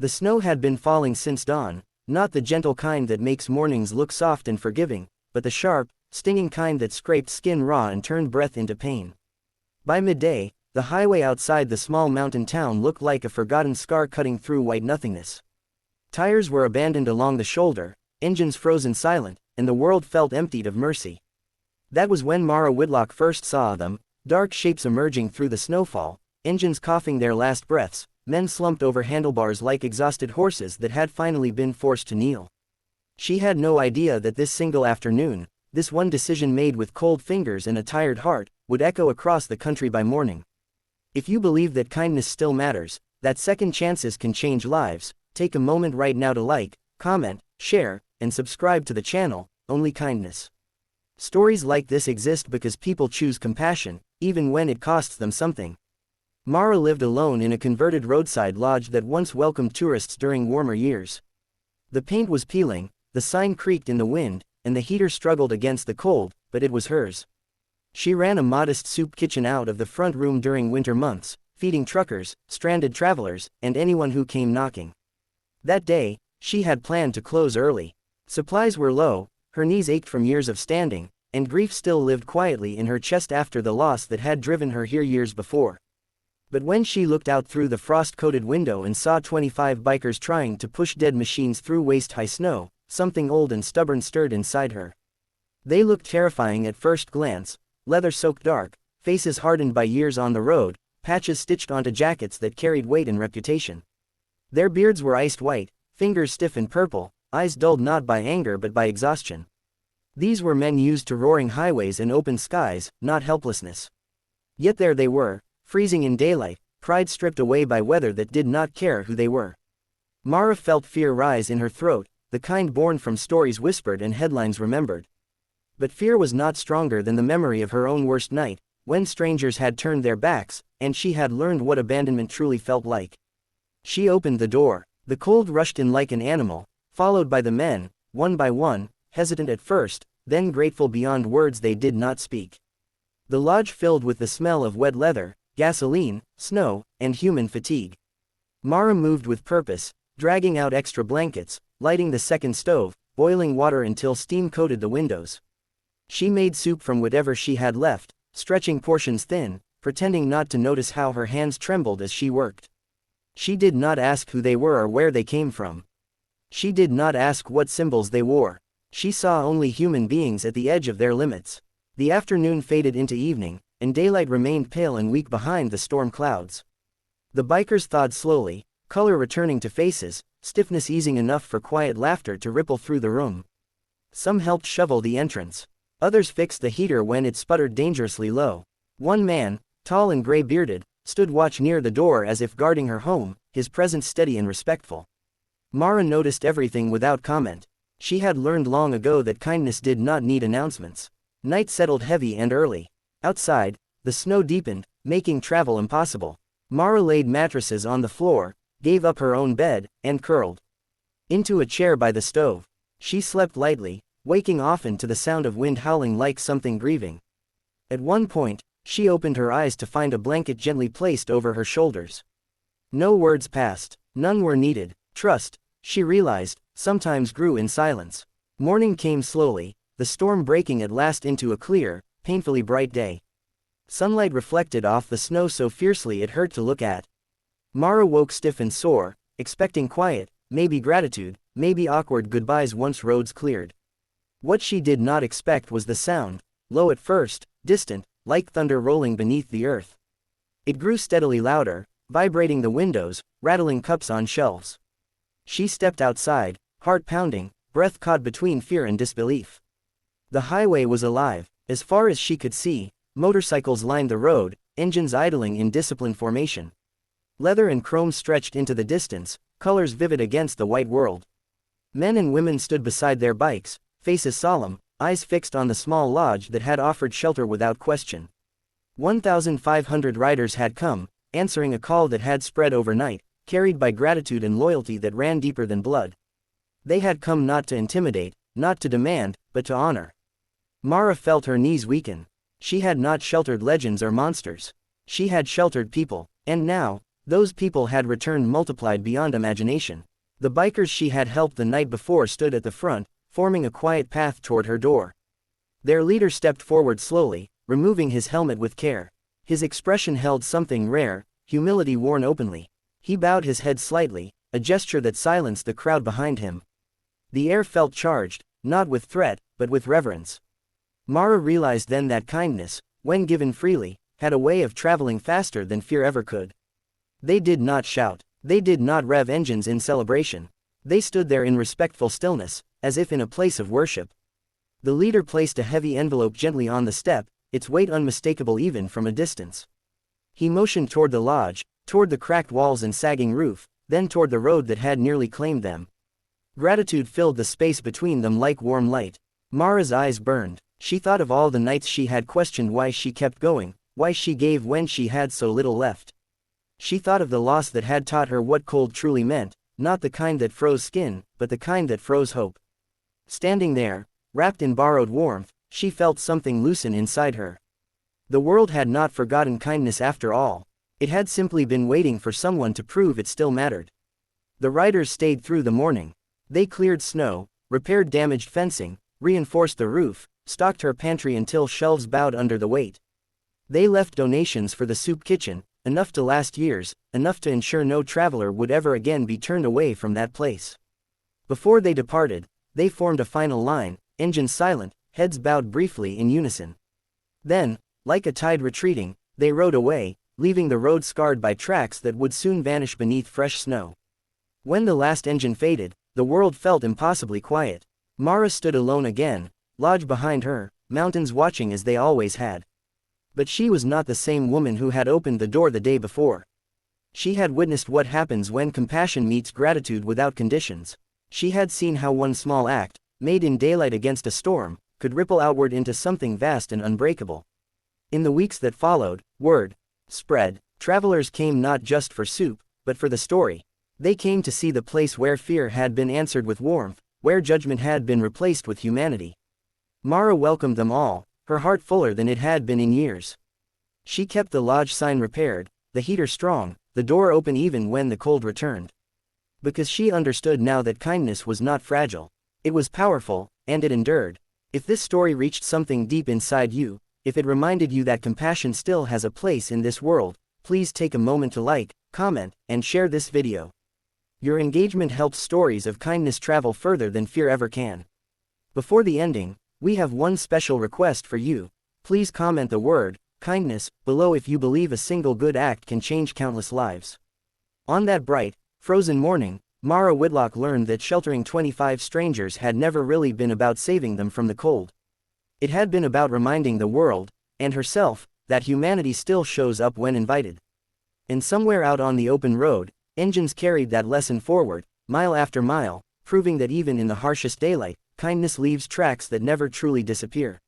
The snow had been falling since dawn, not the gentle kind that makes mornings look soft and forgiving, but the sharp, stinging kind that scraped skin raw and turned breath into pain. By midday, the highway outside the small mountain town looked like a forgotten scar cutting through white nothingness. Tires were abandoned along the shoulder, engines frozen silent, and the world felt emptied of mercy. That was when Mara Whitlock first saw them, dark shapes emerging through the snowfall, engines coughing their last breaths, men slumped over handlebars like exhausted horses that had finally been forced to kneel. She had no idea that this single afternoon, this one decision made with cold fingers and a tired heart, would echo across the country by morning. If you believe that kindness still matters, that second chances can change lives, take a moment right now to like, comment, share, and subscribe to the channel, Only Kindness. Stories like this exist because people choose compassion, even when it costs them something. Mara lived alone in a converted roadside lodge that once welcomed tourists during warmer years. The paint was peeling, the sign creaked in the wind, and the heater struggled against the cold, but it was hers. She ran a modest soup kitchen out of the front room during winter months, feeding truckers, stranded travelers, and anyone who came knocking. That day, she had planned to close early. Supplies were low, her knees ached from years of standing, and grief still lived quietly in her chest after the loss that had driven her here years before. But when she looked out through the frost-coated window and saw 25 bikers trying to push dead machines through waist-high snow, something old and stubborn stirred inside her. They looked terrifying at first glance, leather-soaked dark, faces hardened by years on the road, patches stitched onto jackets that carried weight and reputation. Their beards were iced white, fingers stiff and purple, eyes dulled not by anger but by exhaustion. These were men used to roaring highways and open skies, not helplessness. Yet there they were, freezing in daylight, pride stripped away by weather that did not care who they were. Mara felt fear rise in her throat, the kind born from stories whispered and headlines remembered. But fear was not stronger than the memory of her own worst night, when strangers had turned their backs, and she had learned what abandonment truly felt like. She opened the door. The cold rushed in like an animal, followed by the men, one by one, hesitant at first, then grateful beyond words they did not speak. The lodge filled with the smell of wet leather, gasoline, snow, and human fatigue. Mara moved with purpose, dragging out extra blankets, lighting the second stove, boiling water until steam coated the windows. She made soup from whatever she had left, stretching portions thin, pretending not to notice how her hands trembled as she worked. She did not ask who they were or where they came from. She did not ask what symbols they wore. She saw only human beings at the edge of their limits. The afternoon faded into evening, and daylight remained pale and weak behind the storm clouds. The bikers thawed slowly, color returning to faces, stiffness easing enough for quiet laughter to ripple through the room. Some helped shovel the entrance. Others fixed the heater when it sputtered dangerously low. One man, tall and gray-bearded, stood watch near the door as if guarding her home, his presence steady and respectful. Mara noticed everything without comment. She had learned long ago that kindness did not need announcements. Night settled heavy and early. Outside, the snow deepened, making travel impossible. Mara laid mattresses on the floor, gave up her own bed, and curled into a chair by the stove. She slept lightly, waking often to the sound of wind howling like something grieving. At one point, she opened her eyes to find a blanket gently placed over her shoulders. No words passed, none were needed. Trust, she realized, sometimes grew in silence. Morning came slowly, the storm breaking at last into a clear, painfully bright day. Sunlight reflected off the snow so fiercely it hurt to look at. Mara woke stiff and sore, expecting quiet, maybe gratitude, maybe awkward goodbyes once roads cleared. What she did not expect was the sound, low at first, distant, like thunder rolling beneath the earth. It grew steadily louder, vibrating the windows, rattling cups on shelves. She stepped outside, heart pounding, breath caught between fear and disbelief. The highway was alive. As far as she could see, motorcycles lined the road, engines idling in disciplined formation. Leather and chrome stretched into the distance, colors vivid against the white world. Men and women stood beside their bikes, faces solemn, eyes fixed on the small lodge that had offered shelter without question. 1,500 riders had come, answering a call that had spread overnight, carried by gratitude and loyalty that ran deeper than blood. They had come not to intimidate, not to demand, but to honor. Mara felt her knees weaken. She had not sheltered legends or monsters. She had sheltered people, and now, Those people had returned multiplied beyond imagination. The bikers she had helped the night before stood at the front, forming a quiet path toward her door. Their leader stepped forward slowly, removing his helmet with care. His expression held something rare, humility worn openly. He bowed his head slightly, a gesture that silenced the crowd behind him. The air felt charged, not with threat, but with reverence. Mara realized then that kindness, when given freely, had a way of traveling faster than fear ever could. They did not shout. They did not rev engines in celebration. They stood there in respectful stillness, as if in a place of worship. The leader placed a heavy envelope gently on the step, its weight unmistakable even from a distance. He motioned toward the lodge, toward the cracked walls and sagging roof, then toward the road that had nearly claimed them. Gratitude filled the space between them like warm light. Mara's eyes burned. She thought of all the nights she had questioned why she kept going, why she gave when she had so little left. She thought of the loss that had taught her what cold truly meant, not the kind that froze skin, but the kind that froze hope. Standing there, wrapped in borrowed warmth, she felt something loosen inside her. The world had not forgotten kindness after all. It had simply been waiting for someone to prove it still mattered. The riders stayed through the morning. They cleared snow, repaired damaged fencing, reinforced the roof, stocked her pantry until shelves bowed under the weight. They left donations for the soup kitchen, enough to last years, enough to ensure no traveler would ever again be turned away from that place. Before they departed, they formed a final line, engines silent, heads bowed briefly in unison. Then, like a tide retreating, they rode away, leaving the road scarred by tracks that would soon vanish beneath fresh snow. When the last engine faded, the world felt impossibly quiet. Mara stood alone again, lodge behind her, mountains watching as they always had. But she was not the same woman who had opened the door the day before. She had witnessed what happens when compassion meets gratitude without conditions. She had seen how one small act, made in daylight against a storm, could ripple outward into something vast and unbreakable. In the weeks that followed, word spread. Travelers came not just for soup, but for the story. They came to see the place where fear had been answered with warmth, where judgment had been replaced with humanity. Mara welcomed them all, her heart fuller than it had been in years. She kept the lodge sign repaired, the heater strong, the door open even when the cold returned. Because she understood now that kindness was not fragile. It was powerful, and it endured. If this story reached something deep inside you, if it reminded you that compassion still has a place in this world, please take a moment to like, comment, and share this video. Your engagement helps stories of kindness travel further than fear ever can. Before the ending, we have one special request for you. Please comment the word kindness below if you believe a single good act can change countless lives. On that bright, frozen morning, Mara Whitlock learned that sheltering 25 strangers had never really been about saving them from the cold. It had been about reminding the world, and herself, that humanity still shows up when invited. And somewhere out on the open road, engines carried that lesson forward, mile after mile, proving that even in the harshest daylight, kindness leaves tracks that never truly disappear.